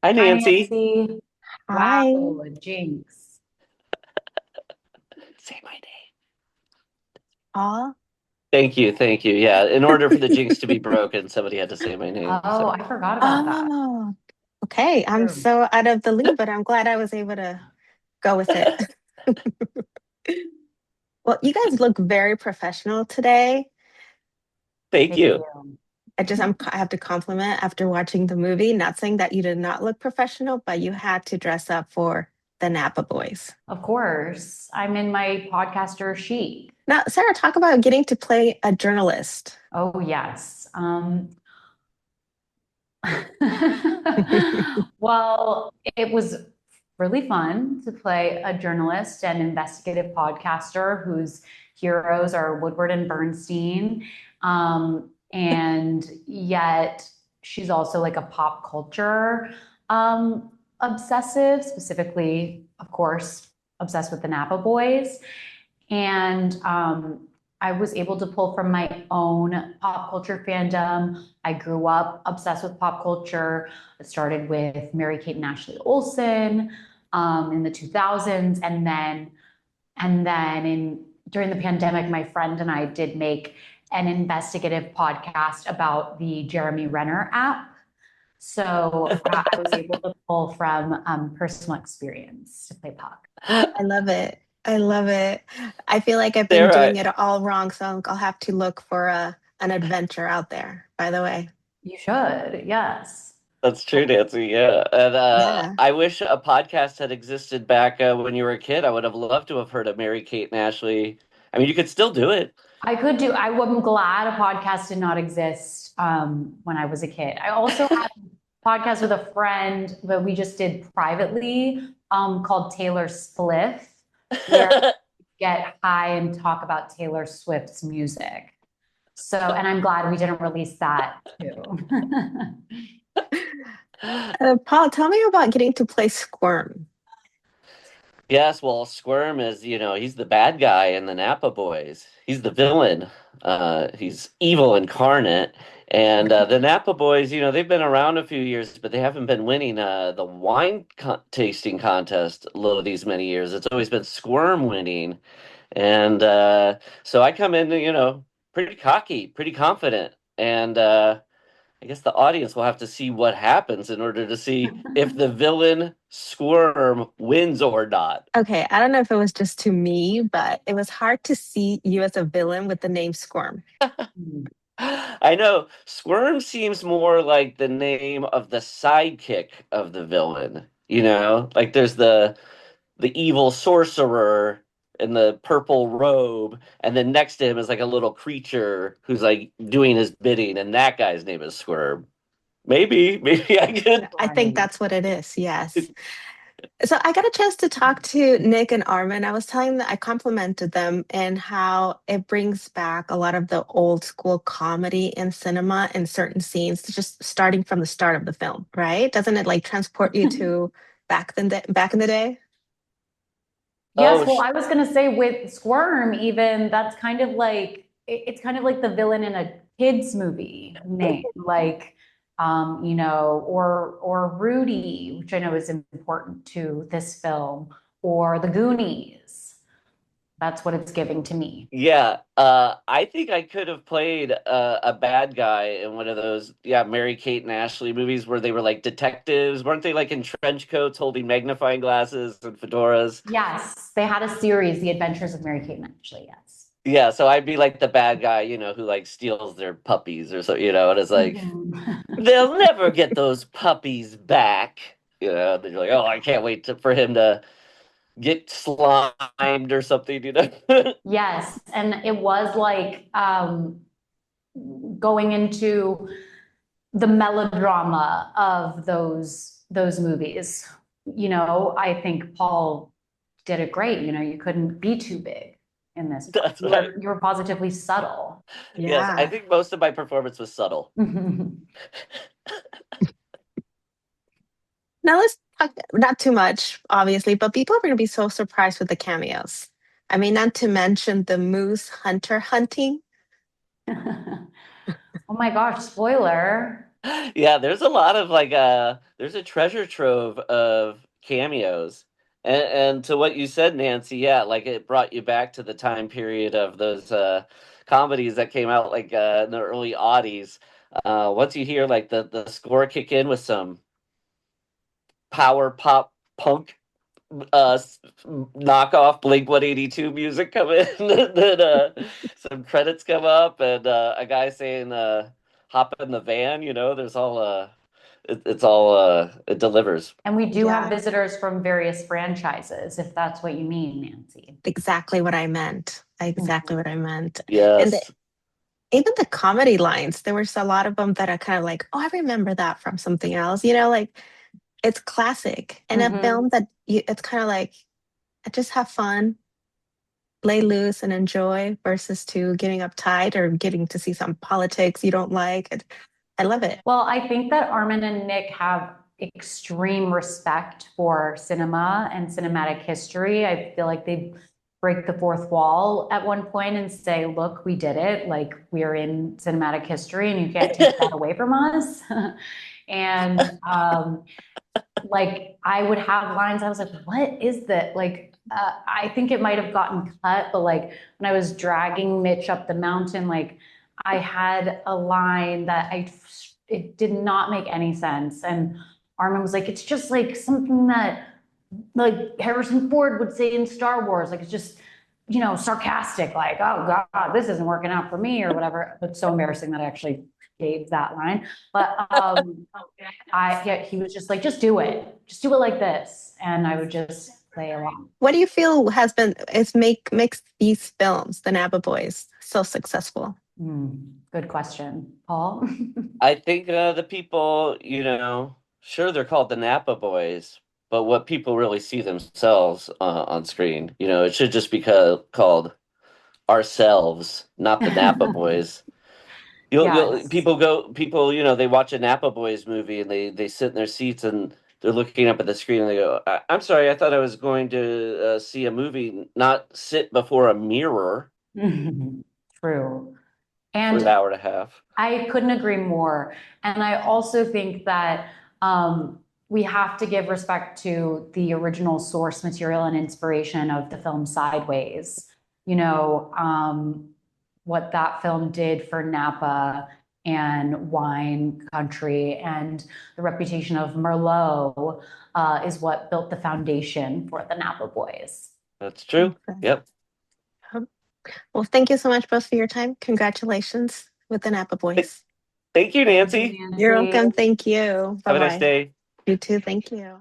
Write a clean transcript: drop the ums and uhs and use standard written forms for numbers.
Hi, Hi, Nancy. Nancy. Hi. Wow, jinx. Say my name. Aw. Thank you, thank you. Yeah, in order for the jinx to be broken, somebody had to say my name. Oh, So I forgot about that. Oh, okay. I'm True. so out of the loop, but I'm glad I was able to go with it. Well, you guys look very professional today. thank Thank you. you. I have to compliment after watching the movie, not saying that you did not look professional, but you had to dress up for the Napa Boys. Of course, I'm in my podcaster chic. Now, Sarah, talk about getting to play a journalist. Oh, yes. Well, it was really fun to play a journalist and investigative podcaster whose heroes are Woodward and Bernstein. And yet she's also like a pop culture obsessive, specifically, of course, obsessed with the Napa Boys. And I was able to pull from my own pop culture fandom. I grew up obsessed with pop culture. I started with Mary Kate and Ashley Olsen in the 2000s, and then during the pandemic, my friend and I did make an investigative podcast about the Jeremy Renner app. So I was able to pull from personal experience to play puck. I love it. I love it. I feel like I've been Sarah, doing it all wrong, so I'll have to look for an adventure out there, by the way. You should, yes. that's true, Nancy. Yeah, and Yeah. I wish a podcast had existed back when you were a kid. I would have loved to have heard of Mary Kate and Ashley. I mean, you could still do it. I'm glad a podcast did not exist when I was a kid. I also had a podcast with a friend that we just did privately called Taylor Spliff, where we get high and talk about Taylor Swift's music. So, and I'm glad we didn't release that too. Paul, tell me about getting to play Squirm. Yes, well, Squirm is, he's the bad guy in the Napa Boys. He's the villain. He's evil incarnate. And the Napa Boys, they've been around a few years, but they haven't been winning the tasting contest these many years. It's always been Squirm winning. And so I come in, pretty cocky, pretty confident. And I guess the audience will have to see what happens in order to see if the villain Squirm wins or not. Okay, I don't know if it was just to me, but it was hard to see you as a villain with the name Squirm. I know Squirm seems more like the name of the sidekick of the villain. Like there's the evil sorcerer in the purple robe, and then next to him is like a little creature who's like doing his bidding, and that guy's name is Squirm. Maybe I could. I think Funny. that's what it is. Yes. So I got a chance to talk to Nick and Armen. I was telling them I complimented them and how it brings back a lot of the old school comedy in cinema in certain scenes, just starting from the start of the film, right? Doesn't it like transport you to back in the day? Oh, Yes, well, I was going to say with Squirm, even that's kind of like it's kind of like the villain in a kids movie name, like or Rudy, which I know is important to this film, or the Goonies. That's what it's giving to me. yeah. I think I could have played a bad guy in one of those, yeah, Mary Kate and Ashley movies where they were like detectives. Weren't they like in trench coats holding magnifying glasses and fedoras? Yes, they had a series, The Adventures of Mary Kate and Ashley. Yes. Yeah, so I'd be like the bad guy, who like steals their puppies or so, and it's like Mhm. they'll never get those puppies back. They're like, oh, I can't wait for him to get slimed or something. Yes, and it was like going into the melodrama of those movies. I think Paul did it great. You couldn't be too big in this part. That's You right. were you were positively subtle. Yes, I Yeah. think most of my performance was subtle. Now let's talk, not too much, obviously, but people are going to be so surprised with the cameos. I mean, not to mention the moose hunter hunting. Oh my gosh, spoiler. Yeah, there's a lot of there's a treasure trove of cameos. And to what you said, Nancy, yeah, like it brought you back to the time period of those comedies that came out in the early aughties. Once you hear like the score kick in with some power pop punk knockoff Blink 182 music come in, then some credits come up and a guy saying hop in the van, there's all it delivers. And we do have Yeah, visitors from various franchises, if that's what you mean, Nancy. exactly what I meant. Exactly Mhm. what I meant. And Yes. even the comedy lines, there was a lot of them that are kind of like, oh, I remember that from something else. Like it's classic. And a Mhm. film that it's kind of like, just have fun, lay loose and enjoy versus to getting uptight or getting to see some politics you don't like. I love it. Well, I think that Armin and Nick have extreme respect for cinema and cinematic history. I feel like they break the fourth wall at one point and say, look, we did it. Like, we're in cinematic history and you can't take that away from us. And like, I would have lines, I was like, what is that? Like, I think it might have gotten cut, but like when I was dragging Mitch up the mountain, like I had a line that it did not make any sense. And Armin was like, it's just like something that like Harrison Ford would say in Star Wars. Like it's just, sarcastic, like, oh God, this isn't working out for me or whatever. It's so embarrassing that I actually gave that line. But yeah, he was just like, just do it. Just do it like this. And I would just play along. What do you feel makes these films, the Napa Boys, so successful? Good question. Paul? I think the people, sure they're called the Napa Boys, but what people really see themselves on screen, it should just be called ourselves, not the Napa Boys. You'll Yes. people, they watch a Napa Boys movie and they sit in their seats and they're looking up at the screen and they go, I'm sorry, I thought I was going to see a movie, not sit before a mirror True. for an And hour and a half. I couldn't agree more. And I also think that we have to give respect to the original source material and inspiration of the film Sideways. What that film did for Napa and wine country and the reputation of Merlot is what built the foundation for the Napa Boys. That's true. Okay. Yep. Well, thank you so much both for your time. Congratulations with the Napa Boys. Thank you, Thank you, Nancy. You're Nancy. welcome. Thank you. Bye Have a nice bye. day. You too. Thank you.